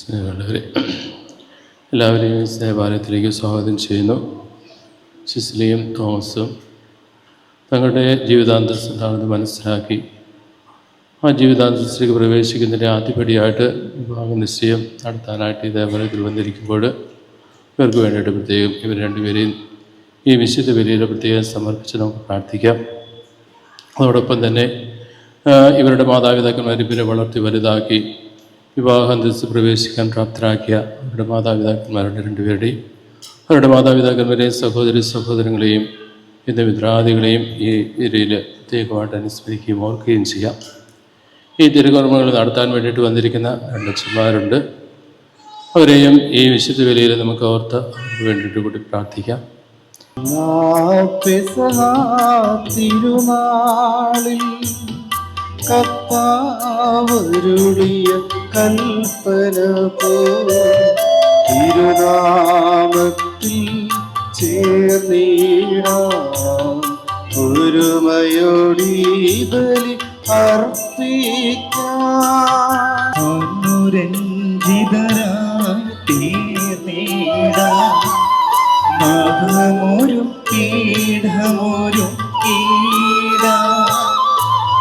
സ്നേഹമുള്ളവരെ, എല്ലാവരെയും സ്നേഹപാലയത്തിലേക്ക് സ്വാഗതം ചെയ്യുന്നു. സിസിലിയും തോമസും തങ്ങളുടെ ജീവിതാന്തസ് എന്താണെന്ന് മനസ്സിലാക്കി ആ ജീവിതാന്തസ്സിലേക്ക് പ്രവേശിക്കുന്നതിൻ്റെ ആദ്യപടിയായിട്ട് വിവാഹ നിശ്ചയം നടത്താനായിട്ട് ഈ ദേവാലയത്തിൽ വന്നിരിക്കുമ്പോൾ ഇവർക്ക് വേണ്ടിയിട്ട് പ്രത്യേകം ഇവർ രണ്ടുപേരെയും ഈ വിശുദ്ധ ബലിയിൽ പ്രത്യേകം സമർപ്പിച്ച് നമുക്ക് പ്രാർത്ഥിക്കാം. അതോടൊപ്പം തന്നെ ഇവരുടെ മാതാപിതാക്കന്മാർ ഇവരെ വളർത്തി വലുതാക്കി വിവാഹാന്തസ് പ്രവേശിക്കാൻ പ്രാപ്തരാക്കിയ അവരുടെ മാതാപിതാക്കന്മാരുടെ രണ്ടുപേരുടെയും അവരുടെ മാതാപിതാക്കന്മാരെയും സഹോദരങ്ങളെയും ഇന്ന് മിത്രാദികളെയും ഈ ഏരിയയിൽ പ്രത്യേകമായിട്ട് അനുസ്മരിക്കുകയും ഓർക്കുകയും ചെയ്യാം. ഈ തിരുകർമ്മങ്ങൾ നടത്താൻ വേണ്ടിയിട്ട് വന്നിരിക്കുന്ന രണ്ടച്ഛന്മാരുണ്ട്. അവരെയും ഈ വിശുദ്ധ ബലിയിൽ നമുക്ക് ഓർത്ത് അവർക്ക് വേണ്ടിയിട്ട് കൂടി പ്രാർത്ഥിക്കാം. തിരുനാളിൽ കർത്താവരുളിയ കൽപ്പന തിരുനാമത്തിൽ ചേർന്നിടാം ഒരുമയോടി ബലി അർപ്പിക്കാം. അനുരഞ്ജിതരായി തീർന്നിടാം മഹമൊരു പീഠമൊരു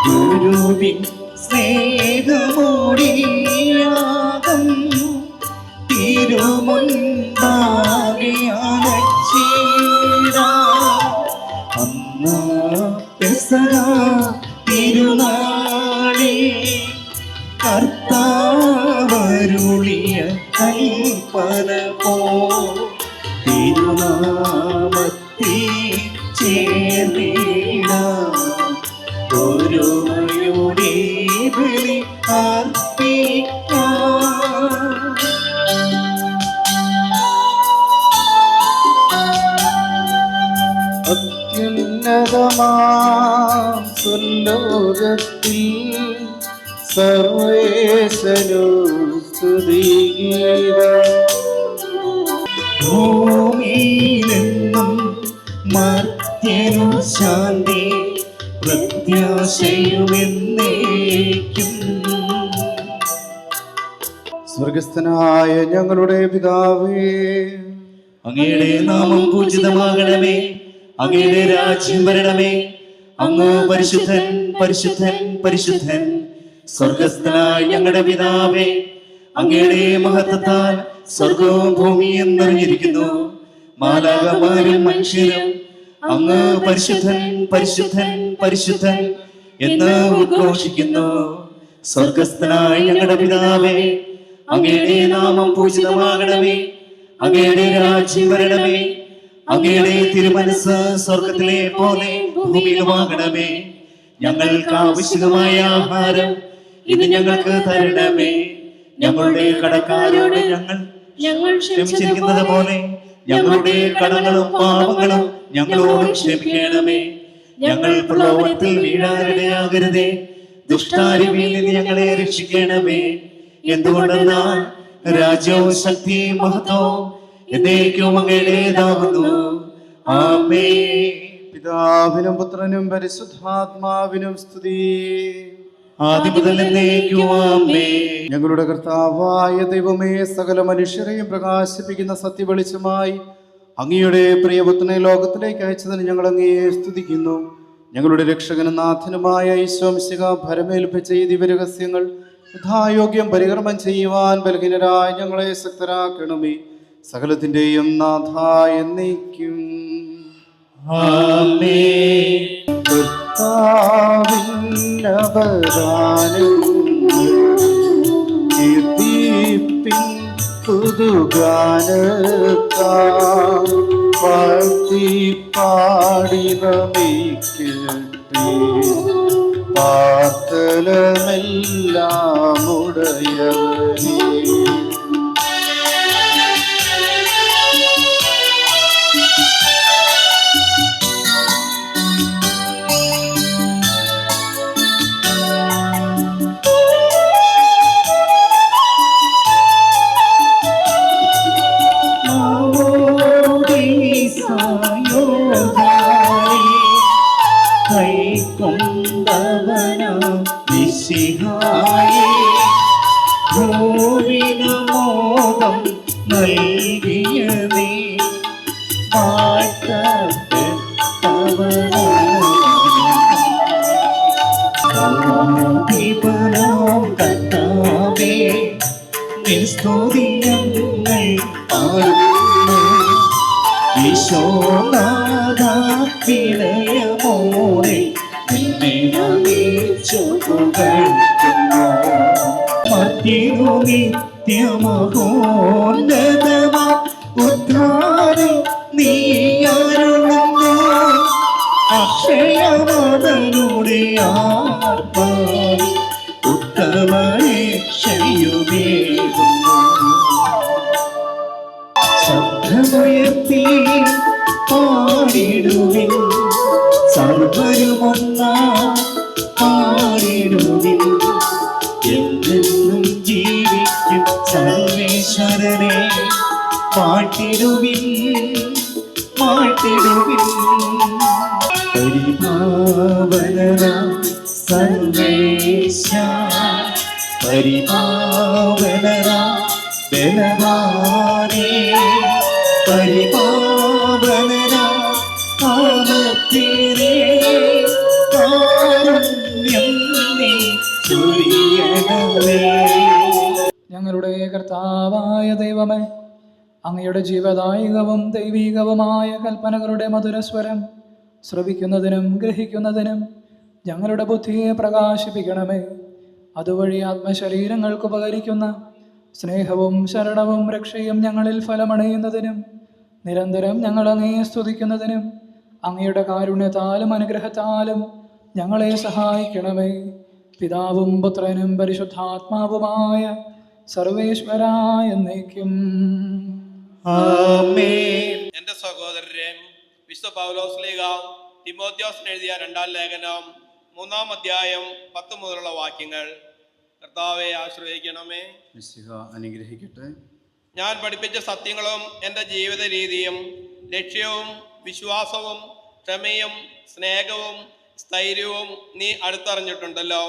ഗുരുവിൻ സ്നേഹമോടിയാകും തിരുമുൻപാകെയണച്ചിടാം. അന്നാ പെസഹ തിരുനാളിൽ കർത്താവരുളിയ കൽപ്പന തിരുനാമത്തിൽ ചേർന്നിടാം ഒരുമയോടെ ബലി അർപ്പിക്കാം. അത്യുന്നതമാം സുലോകത്തിൽ സർവേശനു സ്തുതിഗീതം. ഭൂമിയിലെന്നും മർത്യനു ശാന്തി പ്രത്യാശയുമെന്നേക്കും. സ്വർഗസ്ഥനായ ഞങ്ങളുടെ പിതാവേ, അങ്ങയുടെ നാമം പൂജിതമാകണമേ, അങ്ങയുടെ രാജ്യം വരണമേ. അങ്ങ് പരിശുദ്ധൻ പരിശുദ്ധൻ പരിശുദ്ധൻ. സ്വർഗസ്ഥനായ ഞങ്ങളുടെ പിതാവേ, അങ്ങയുടെ മഹത്വത്താൽ സ്വർഗവും ഭൂമിയും നിറഞ്ഞിരിക്കുന്നു. മാലാഖമാരും മനുഷ്യരും അങ്ങ് പരിശുദ്ധൻ പരിശുദ്ധൻ പരിശുദ്ധൻ എന്ന് ഉദ്ഘോഷിക്കുന്നു. സ്വർഗസ്ഥനായ ഞങ്ങളുടെ പിതാവേ, അങ്ങയുടെ നാമം പൂജിതമാകണമേ, അങ്ങയുടെ രാജ്യം വരണമേ. അങ്ങയുടെ തിരുമനസ് സ്വർഗത്തിലെ പോലെ ഭൂമിയിലുമാകണമേ. ഞങ്ങൾക്ക് ആവശ്യമായ ആഹാരം ഇന്ന് ഞങ്ങൾക്ക് തരണമേ. ഞങ്ങളുടെ കടക്കാരോട് ഞങ്ങൾ ക്ഷമിച്ചിരിക്കുന്നത് പോലെ ഞങ്ങളുടെ കടങ്ങളും പാപങ്ങളും ഞങ്ങളോട് ക്ഷമിക്കണമേ. ഞങ്ങൾ പ്രലോഭനത്തിൽ വീഴാനിടയാകരുതേ, ദുഷ്ടാരൂപിയിൽ നിന്ന് ഞങ്ങളെ രക്ഷിക്കണമേ. എന്തുകൊണ്ടെന്നാൽ രാജ്യവും ശക്തിയും മഹത്വവും എന്നേക്കും അങ്ങയുടേതാകുന്നു. ആമേൻ. പിതാവിനും പുത്രനും പരിശുദ്ധാത്മാവിനും സ്തുതി. ആദ്യം മുതൽ എന്നേക്കും ആമേൻ. ഞങ്ങളുടെ കർത്താവായ ദൈവമേ, സകല മനുഷ്യരെയും പ്രകാശിപ്പിക്കുന്ന സത്യവെളിച്ചമായി അങ്ങയുടെ പ്രിയപുത്രനെ ലോകത്തിലേക്ക് അയച്ചതിന് ഞങ്ങൾ അങ്ങയെ സ്തുതിക്കുന്നു. ഞങ്ങളുടെ രക്ഷകനും നാഥനുമായ ഈശോ മിശിഹാ ഭരമേൽപ്പിച്ച ഈ ദിവ്യരഹസ്യങ്ങൾ യഥായോഗ്യം പരികർമ്മം ചെയ്യുവാൻ ബലഹീനരായ ഞങ്ങളെ ശക്തരാക്കണമേ. സകലത്തിന്റെയും നാഥ എന്നേക്കും ആമേൻ. കീർത്തിപ്പിൻ പുതുഗാനത്താൽ പാടി നമിക്കട്ടെ. പാർത്തലമെല്ലാം ഉടയവനേ, കൈക്കൊണ്ടവന മിശിഹായേ, ഭൂമിയിൽ മോദം നൽകിയ നീ ദീപനാം കർത്താവേ നിൻ സ്തുതി ഞങ്ങൾ പാടുന്നു. ഈശോനാഥ വിനയമോടെ നിന്നെ നമിച്ചു പുകഴ്ത്തുന്നു. മത്തിനു നിത്യമഹോന്നതമാ ഉദ്ധാരം നീ അരുളുന്നു. അക്ഷയമതനുടെ ആത്മാവ് ഉത്തമരക്ഷയുമേകുന്നു. ശബ്ദമുയർത്തി പാടിടുവിൻ, സർവരുമൊന്നാ പാടിടുവിൻ. എന്നെന്നും ജീവിക്കും സർവേശ്വരനെ പാട്ടിടുവിൻ, പാട്ടിടുവിൻ. പരിപാവനനാം സർവേശ, പരിപാവനനാം ബലവാനേ, പരിപാവനനാം ആമത്തിരേ, കാരുണ്യം നീ ചൊരിയണമേ. ഞങ്ങളുടെ കർത്താവായ ദൈവമേ, അങ്ങയുടെ ജീവദായകവും ദൈവീകവുമായ കൽപ്പനകളുടെ മധുരസ്വരം ശ്രവിക്കുന്നതിനും ഗ്രഹിക്കുന്നതിനും ഞങ്ങളുടെ ബുദ്ധിയെ പ്രകാശിപ്പിക്കണമേ. അതുവഴി ആത്മശരീരങ്ങൾക്ക് ഉപകരിക്കുന്ന സ്നേഹവും ശരണവും രക്ഷയും ഞങ്ങളിൽ ഫലമണയുന്നതിനും നിരന്തരം ഞങ്ങൾ അങ്ങയെ സ്തുതിക്കുന്നതിനും അങ്ങയുടെ കാരുണ്യത്താലും അനുഗ്രഹത്താലും ഞങ്ങളെ സഹായിക്കണമേ. പിതാവും പുത്രനും പരിശുദ്ധാത്മാവുമായ സർവേശ്വരായ എന്നേക്കും ആമേൻ. എന്റെ സഹോദരരെ, വിശുദ്ധ പൗലോസ്ലീഹ തിമോഥെയോസിന് എഴുതിയ 2-ാം ലേഖനം 3-ാം അധ്യായം 10 മുതലുള്ള വാക്യങ്ങൾ. കർത്താവെ ആശ്രയിക്കണമേ. മിശിഹ അനുഗ്രഹിക്കട്ടെ. ഞാൻ പഠിപ്പിച്ച സത്യങ്ങളും എൻ്റെ ജീവിത രീതിയും ലക്ഷ്യവും വിശ്വാസവും ക്ഷമയും സ്നേഹവും സ്ഥൈര്യവും നീ അടുത്തറിഞ്ഞിട്ടുണ്ടല്ലോ.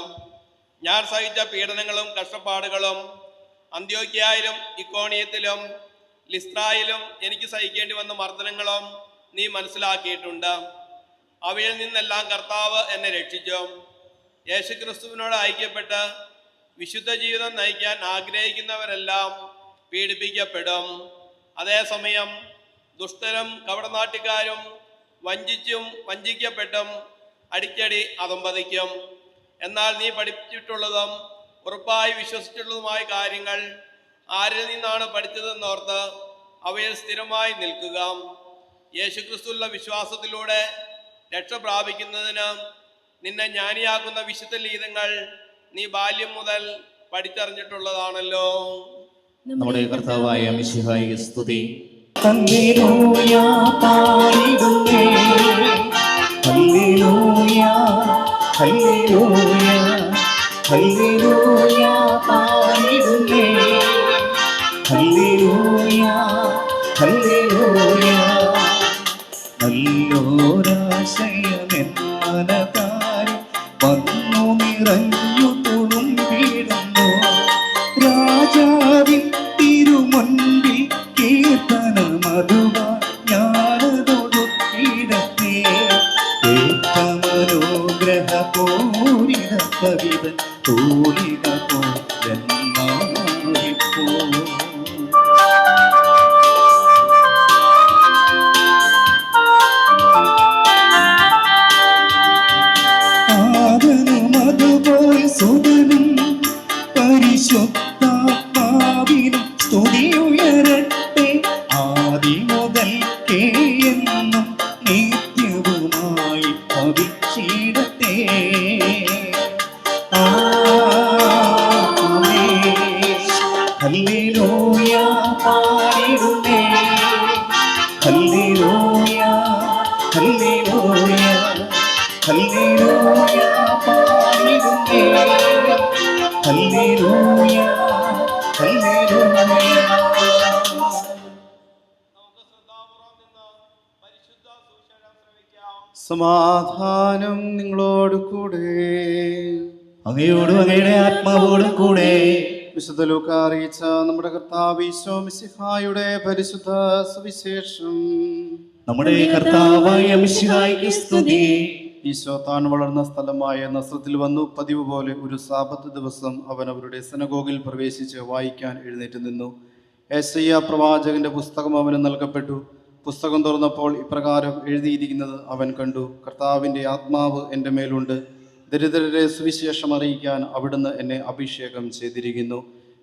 ഞാൻ സഹിച്ച പീഡനങ്ങളും കഷ്ടപ്പാടുകളും അന്ത്യോക്യയിലും ഇക്കോണിയത്തിലും ലിസ്ത്രായിലും എനിക്ക് സഹിക്കേണ്ടി വന്ന മർദ്ദനങ്ങളും നീ മനസ്സിലാക്കിയിട്ടുണ്ട്. അവയിൽ നിന്നെല്ലാം കർത്താവ് എന്നെ രക്ഷിച്ചു. യേശുക്രിസ്തുവിനോട് ഐക്യപ്പെട്ട് വിശുദ്ധ ജീവിതം നയിക്കാൻ ആഗ്രഹിക്കുന്നവരെല്ലാം പീഡിപ്പിക്കപ്പെടും. അതേസമയം ദുഷ്ടരും കപടനാട്ടുകാരും വഞ്ചിച്ചും വഞ്ചിക്കപ്പെട്ടും അടിക്കടി അധംപതിക്കും. എന്നാൽ നീ പഠിച്ചിട്ടുള്ളതും ഉറപ്പായി വിശ്വസിച്ചിട്ടുള്ളതുമായ കാര്യങ്ങൾ ആരിൽ നിന്നാണ് പഠിച്ചതെന്നോർത്ത് അവയിൽ സ്ഥിരമായി നിൽക്കുക. യേശുക്രിസ്തുവിലുള്ള വിശ്വാസത്തിലൂടെ രക്ഷ പ്രാപിക്കുന്നതിന് നിന്നെ ജ്ഞാനിയാക്കുന്ന വിശുദ്ധ ഗീതങ്ങൾ നീ ബാല്യം മുതൽ പഠിച്ചറിഞ്ഞിട്ടുള്ളതാണല്ലോ. നമ്മുടെ കർത്താവായ മിശിഹായിക്ക് സ്തുതി. ഹല്ലേലൂയ പാടിടുന്നേ, ഹല്ലേലൂയ ഹല്ലേലൂയ ഹല്ലേലൂയ പാടിടുന്നേ, ഹല്ലേലൂയ ഹല്ലേലൂയ. നല്ലോരാശയമെൻ മനതാരിൽ വന്നു നിറഞ്ഞു തുളുമ്പിടുന്നു. രാജാവിൻ തിരുമുൻപിൽ കീർത്തനമതുവാൻ ഞാനതൊടുക്കിടത്തേ. ഏറ്റമനോഗ്രഹപൂരിത കവിതൻ തൂലിക പോലെന്നായിപ്പോ. അതുപോൽ സുതനും പരിശുദ്ധാത്മാവിനും സ്തുതി ഉയരട്ടെ. ആദി മുതൽക്കേ എന്നും നിത്യവുമായി ഭവിച്ചിടട്ടെ. ഹല്ലേലൂയ പാടിടുന്നേ, ഹല്ലേലൂയ ഹല്ലേലൂയ ഹല്ലേലൂയ പാടിടുന്നേ, ഹല്ലേലൂയ ഹല്ലേലൂയ. സമാധാനം നിങ്ങളോട് കൂടെ. അങ്ങയോടും അങ്ങയുടെ ആത്മാവോടും കൂടെ. വിശുദ്ധ ലൂക്ക അറിയിച്ച നമ്മുടെ കർത്താവ് ഈശോ മിശിഹായുടെ പരിശുദ്ധ സുവിശേഷം. നമ്മുടെ കർത്താവായ മിശിഹായ്ക്ക് സ്തുതി. ഈശോ താൻ വളർന്ന സ്ഥലമായ നസ്രത്തിൽ വന്നു. പതിവ് പോലെ ഒരു സാബത്ത് ദിവസം അവൻ അവരുടെ സിനഗോഗിൽ പ്രവേശിച്ച് വായിക്കാൻ എഴുന്നേറ്റ് നിന്നു. യെശയ്യാ പ്രവാചകന്റെ പുസ്തകം അവന് നൽകപ്പെട്ടു. പുസ്തകം തുറന്നപ്പോൾ ഇപ്രകാരം എഴുതിയിരിക്കുന്നത് അവൻ കണ്ടു. കർത്താവിൻ്റെ ആത്മാവ് എൻ്റെ മേലുണ്ട്. ദരിദ്രരെ സുവിശേഷം അറിയിക്കാൻ അവിടുന്ന് എന്നെ അഭിഷേകം ചെയ്തിരിക്കുന്നു.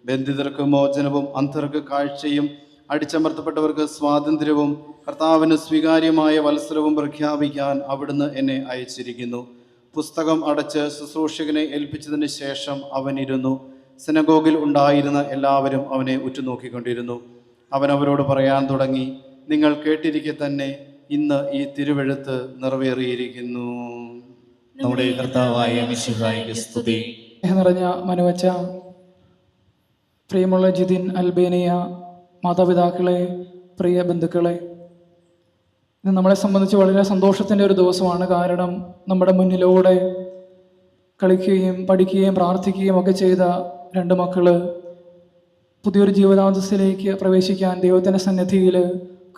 ബന്ധിതർക്ക് മോചനവും അന്ധർക്ക് കാഴ്ചയും അടിച്ചമർത്തപ്പെട്ടവർക്ക് സ്വാതന്ത്ര്യവും കർത്താവിന് സ്വീകാര്യമായ വത്സരവും പ്രഖ്യാപിക്കാൻ അവിടുന്ന് എന്നെ അയച്ചിരിക്കുന്നു. പുസ്തകം അടച്ച് ശുശ്രൂഷകനെ ഏൽപ്പിച്ചതിന് ശേഷം അവൻ ഇരുന്നു. സിനഗോഗിൽ ഉണ്ടായിരുന്ന എല്ലാവരും അവനെ ഉറ്റുനോക്കിക്കൊണ്ടിരുന്നു. അവൻ അവരോട് പറയാൻ തുടങ്ങി, നിങ്ങൾ കേട്ടിരിക്കെ തന്നെ ഇന്ന് ഈ തിരുവെഴുത്ത് നിറവേറിയിരിക്കുന്നു. നമ്മുടെ കർത്താവായ മിശിഹായ്ക്ക് സ്തുതി. നിറഞ്ഞ മനുവച്ച, പ്രിയമുള്ള ജിതിൻ, അൽബേനിയ, മാതാപിതാക്കളെ, പ്രിയ ബന്ധുക്കളെ, ഇത് നമ്മളെ സംബന്ധിച്ച് വളരെ സന്തോഷത്തിൻ്റെ ഒരു ദിവസമാണ്. കാരണം നമ്മുടെ മുന്നിലൂടെ കളിക്കുകയും പഠിക്കുകയും പ്രാർത്ഥിക്കുകയും ഒക്കെ ചെയ്ത രണ്ട് മക്കള് പുതിയൊരു ജീവിതാന്തസ്സിലേക്ക് പ്രവേശിക്കാൻ ദൈവത്തിൻ്റെ സന്നിധിയിൽ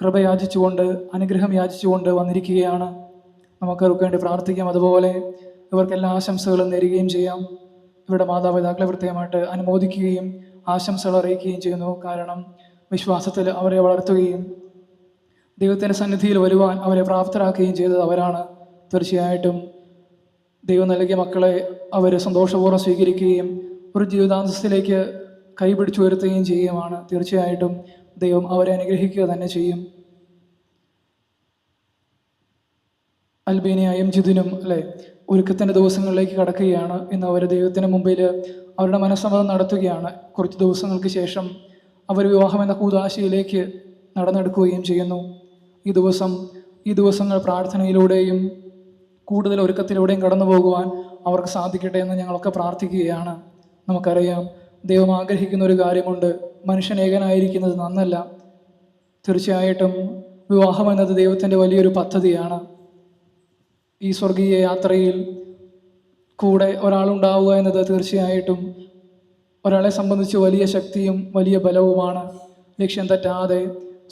കൃപ യാചിച്ചുകൊണ്ട്, അനുഗ്രഹം യാചിച്ചുകൊണ്ട് വന്നിരിക്കുകയാണ്. നമുക്കവർക്ക് വേണ്ടി പ്രാർത്ഥിക്കാം. അതുപോലെ ഇവർക്ക് എല്ലാ ആശംസകളും നേരുകയും ചെയ്യാം. ഇവരുടെ മാതാപിതാക്കളെ പ്രത്യേകമായിട്ട് അനുമോദിക്കുകയും ആശംസകൾ അറിയിക്കുകയും ചെയ്യുന്നു. കാരണം വിശ്വാസത്തിൽ അവരെ വളർത്തുകയും ദൈവത്തിൻ്റെ സന്നിധിയിൽ വരുവാൻ അവരെ പ്രാപ്തരാക്കുകയും ചെയ്തത് അവരാണ്. തീർച്ചയായിട്ടും ദൈവം നൽകിയ മക്കളെ അവർ സന്തോഷപൂർവ്വം സ്വീകരിക്കുകയും ഒരു ജീവിതാന്തസ്സിലേക്ക് കൈപിടിച്ചു വരുത്തുകയും ചെയ്യുകയുമാണ്. തീർച്ചയായിട്ടും ദൈവം അവരെ അനുഗ്രഹിക്കുക തന്നെ ചെയ്യും. അൽബേനിയായും ജിതിനും ഒരുക്കത്തിൻ്റെ ദിവസങ്ങളിലേക്ക് കടക്കുകയാണ്. ഇന്ന് അവർ ദൈവത്തിന് മുമ്പിൽ അവരുടെ മനസ്സമ്മതം നടത്തുകയാണ്. കുറച്ച് ദിവസങ്ങൾക്ക് ശേഷം അവർ വിവാഹം എന്ന കൂദാശയിലേക്ക് നടന്നെടുക്കുകയും ചെയ്യുന്നു. ഈ ദിവസങ്ങൾ പ്രാർത്ഥനയിലൂടെയും കൂടുതൽ ഒരുക്കത്തിലൂടെയും കടന്നു പോകുവാൻ അവർക്ക് സാധിക്കട്ടെ എന്ന് ഞങ്ങളൊക്കെ പ്രാർത്ഥിക്കുകയാണ്. നമുക്കറിയാം, ദൈവം ആഗ്രഹിക്കുന്ന ഒരു കാര്യമുണ്ട്. മനുഷ്യൻ ഏകനായിരിക്കുന്നത് നന്നല്ല. തീർച്ചയായിട്ടും വിവാഹം എന്നത് ദൈവത്തിൻ്റെ വലിയൊരു പദ്ധതിയാണ്. ഈ സ്വർഗീയ യാത്രയിൽ കൂടെ ഒരാളുണ്ടാവുക എന്നത് തീർച്ചയായിട്ടും ഒരാളെ സംബന്ധിച്ച് വലിയ ശക്തിയും വലിയ ബലവുമാണ്. ലക്ഷ്യം തെറ്റാതെ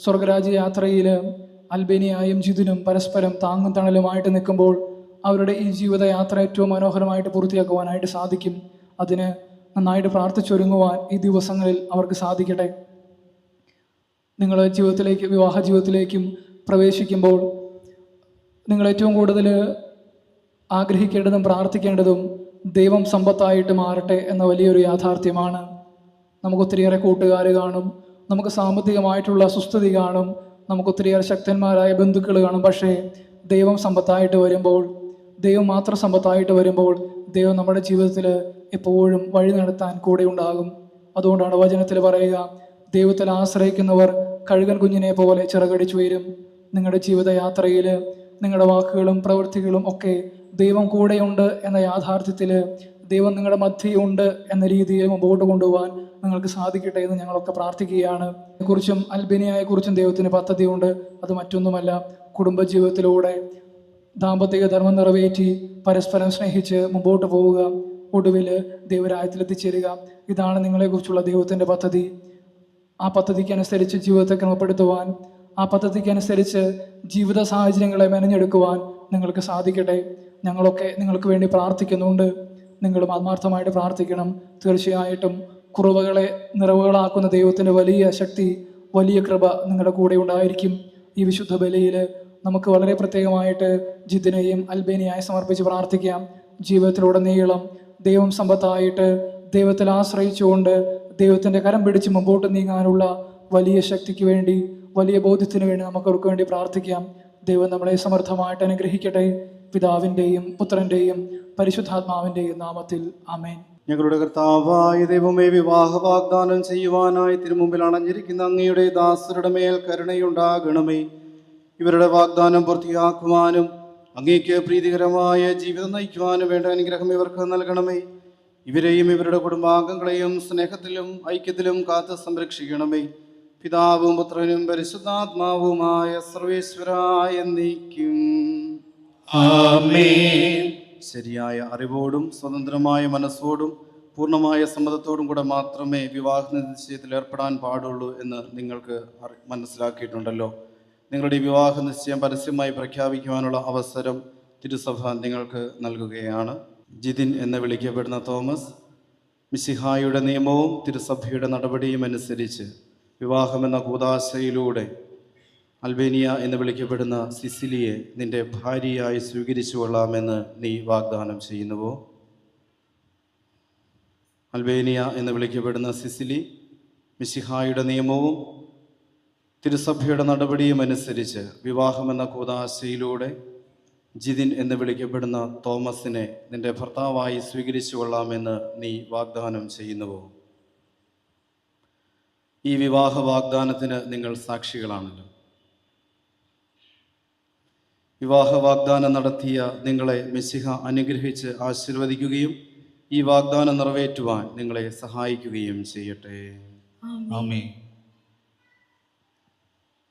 സ്വർഗരാജ്യ യാത്രയിൽ അൽബേനിയായും ജിതിനും പരസ്പരം താങ്ങും തണലുമായിട്ട് നിൽക്കുമ്പോൾ അവരുടെ ഈ ജീവിതയാത്ര ഏറ്റവും മനോഹരമായിട്ട് പൂർത്തിയാക്കുവാനായിട്ട് സാധിക്കും. അതിന് നന്നായിട്ട് പ്രാർത്ഥിച്ചൊരുങ്ങുവാൻ ഈ ദിവസങ്ങളിൽ അവർക്ക് സാധിക്കട്ടെ. നിങ്ങൾ വിവാഹ ജീവിതത്തിലേക്കും പ്രവേശിക്കുമ്പോൾ നിങ്ങൾ ഏറ്റവും കൂടുതൽ ആഗ്രഹിക്കേണ്ടതും പ്രാർത്ഥിക്കേണ്ടതും ദൈവം സമ്പത്തായിട്ട് മാറട്ടെ എന്ന വലിയൊരു യാഥാർത്ഥ്യമാണ്. നമുക്കൊത്തിരിയേറെ കൂട്ടുകാർ കാണും, നമുക്ക് സാമ്പത്തികമായിട്ടുള്ള സുസ്ഥിതി കാണും, നമുക്കൊത്തിരിയേറെ ശക്തന്മാരായ ബന്ധുക്കൾ കാണും. പക്ഷേ ദൈവം സമ്പത്തായിട്ട് വരുമ്പോൾ, ദൈവം മാത്രം സമ്പത്തായിട്ട് വരുമ്പോൾ ദൈവം നമ്മുടെ ജീവിതത്തിൽ എപ്പോഴും വഴി നടത്താൻ കൂടെ ഉണ്ടാകും. അതുകൊണ്ടാണ് വചനത്തിൽ പറയുക, ദൈവത്തിൽ ആശ്രയിക്കുന്നവർ കഴുകൻ കുഞ്ഞിനെ പോലെ ചിറകടിച്ചു വരും. നിങ്ങളുടെ ജീവിതയാത്രയിൽ നിങ്ങളുടെ വാക്കുകളും പ്രവൃത്തികളും ഒക്കെ ദൈവം കൂടെയുണ്ട് എന്ന യാഥാർത്ഥ്യത്തിൽ ദൈവം നിങ്ങളുടെ മധ്യയുണ്ട് എന്ന രീതിയിൽ മുമ്പോട്ട് കൊണ്ടുപോകാൻ നിങ്ങൾക്ക് സാധിക്കട്ടെ എന്ന് ഞങ്ങളൊക്കെ പ്രാർത്ഥിക്കുകയാണ്. കുറിച്ചും അൽബേനിയയെക്കുറിച്ചും ദൈവത്തിന് പദ്ധതിയുണ്ട്. അത് മറ്റൊന്നുമല്ല, കുടുംബജീവിതത്തിലൂടെ ദാമ്പത്തിക ധർമ്മം നിറവേറ്റി പരസ്പരം സ്നേഹിച്ച് മുമ്പോട്ട് പോവുക, ഒടുവിൽ ദൈവരാജ്യത്തിലെത്തിച്ചേരുക. ഇതാണ് നിങ്ങളെക്കുറിച്ചുള്ള ദൈവത്തിൻ്റെ പദ്ധതി. ആ പദ്ധതിക്കനുസരിച്ച് ജീവിതത്തെ ക്രമപ്പെടുത്തുവാൻ, ആ പദ്ധതിക്കനുസരിച്ച് ജീവിത സാഹചര്യങ്ങളെ മെനഞ്ഞെടുക്കുവാൻ നിങ്ങൾക്ക് സാധിക്കട്ടെ. ഞങ്ങളൊക്കെ നിങ്ങൾക്ക് വേണ്ടി പ്രാർത്ഥിക്കുന്നുണ്ട്. നിങ്ങളും ആത്മാർത്ഥമായിട്ട് പ്രാർത്ഥിക്കണം. തീർച്ചയായിട്ടും കുറവുകളെ നിറവുകളാക്കുന്ന ദൈവത്തിൻ്റെ വലിയ ശക്തി, വലിയ കൃപ നിങ്ങളുടെ കൂടെ ഉണ്ടായിരിക്കും. ഈ വിശുദ്ധ ബലിയിൽ നമുക്ക് വളരെ പ്രത്യേകമായിട്ട് ജിതിനെയും അൽബേനിയായി സമർപ്പിച്ച് പ്രാർത്ഥിക്കാം. ജീവിതത്തിലുടനീളം ദൈവം സമ്പത്തായിട്ട് ദൈവത്തിൽ ആശ്രയിച്ചുകൊണ്ട് ദൈവത്തിൻ്റെ കരം പിടിച്ച് മുമ്പോട്ട് നീങ്ങാനുള്ള വലിയ ശക്തിക്ക് വേണ്ടി, വലിയ ബോധ്യത്തിന് വേണ്ടി നമുക്കവർക്ക് വേണ്ടി പ്രാർത്ഥിക്കാം. ദൈവം നമ്മളെ സമർത്ഥമായിട്ട് അനുഗ്രഹിക്കട്ടെ. പിതാവിൻ്റെയും പുത്രൻ്റെയും പരിശുദ്ധാത്മാവിൻ്റെയും നാമത്തിൽ ആമേൻ. ഞങ്ങളുടെ കർത്താവായ ദൈവമേ, വിവാഹ വാഗ്ദാനം ചെയ്യുവാനായി തിരുമുമ്പിൽ അണഞ്ഞിരിക്കുന്ന അങ്ങയുടെ ദാസരുടെ മേൽ കരുണയുണ്ടാകണമേ. ഇവരുടെ വാഗ്ദാനം പൂർത്തിയാക്കുവാനും അങ്ങേക്ക് പ്രീതികരമായ ജീവിതം നയിക്കുവാനും വേണ്ട അനുഗ്രഹം ഇവർക്ക് നൽകണമേ. ഇവരെയും ഇവരുടെ കുടുംബാംഗങ്ങളെയും സ്നേഹത്തിലും ഐക്യത്തിലും കാത്ത് സംരക്ഷിക്കണമേ. പിതാവും പുത്രനും പരിശുദ്ധാത്മാവുമായ സർവേശ്വരായ എന്നേക്കും ആമേൻ. ശരിയായ അറിവോടും സ്വതന്ത്രമായ മനസ്സോടും പൂർണ്ണമായ സമ്മതത്തോടും കൂടെ മാത്രമേ വിവാഹ നിശ്ചയത്തിൽ ഏർപ്പെടാൻ പാടുള്ളൂ എന്ന് നിങ്ങൾക്ക് മനസ്സിലാക്കിയിട്ടുണ്ടല്ലോ. നിങ്ങളുടെ ഈ വിവാഹ നിശ്ചയം പരസ്യമായി പ്രഖ്യാപിക്കുവാനുള്ള അവസരം തിരുസഭ നിങ്ങൾക്ക് നൽകുകയാണ്. ജിതിൻ എന്ന് വിളിക്കപ്പെടുന്ന തോമസ് മിശിഹായുടെ നിയമവും തിരുസഭയുടെ നടപടിയും അനുസരിച്ച് വിവാഹമെന്ന കൂദാശയിലൂടെ അൽബേനിയ എന്ന് വിളിക്കപ്പെടുന്ന സിസിലിയെ നിന്റെ ഭാര്യയായി സ്വീകരിച്ചു കൊള്ളാമെന്ന് നീ വാഗ്ദാനം ചെയ്യുന്നുവോ? അൽബേനിയ എന്ന് വിളിക്കപ്പെടുന്ന സിസിലി മിശിഹായുടെ നിയമവും തിരുസഭയുടെ നടപടിയും അനുസരിച്ച് വിവാഹമെന്ന കൂദാശയിലൂടെ ജിതിൻ എന്ന് വിളിക്കപ്പെടുന്ന തോമസിനെ നിന്റെ ഭർത്താവായി സ്വീകരിച്ചു കൊള്ളാമെന്ന് നീ വാഗ്ദാനം ചെയ്യുന്നുവോ? ഈ വിവാഹ വാഗ്ദാനത്തിന് നിങ്ങൾ സാക്ഷികളാണല്ലോ. വിവാഹ വാഗ്ദാനം നടത്തിയ നിങ്ങളെ മിശിഹ അനുഗ്രഹിച്ച് ആശീർവദിക്കുകയും ഈ വാഗ്ദാനം നിറവേറ്റുവാൻ നിങ്ങളെ സഹായിക്കുകയും ചെയ്യട്ടെ. ആമേൻ.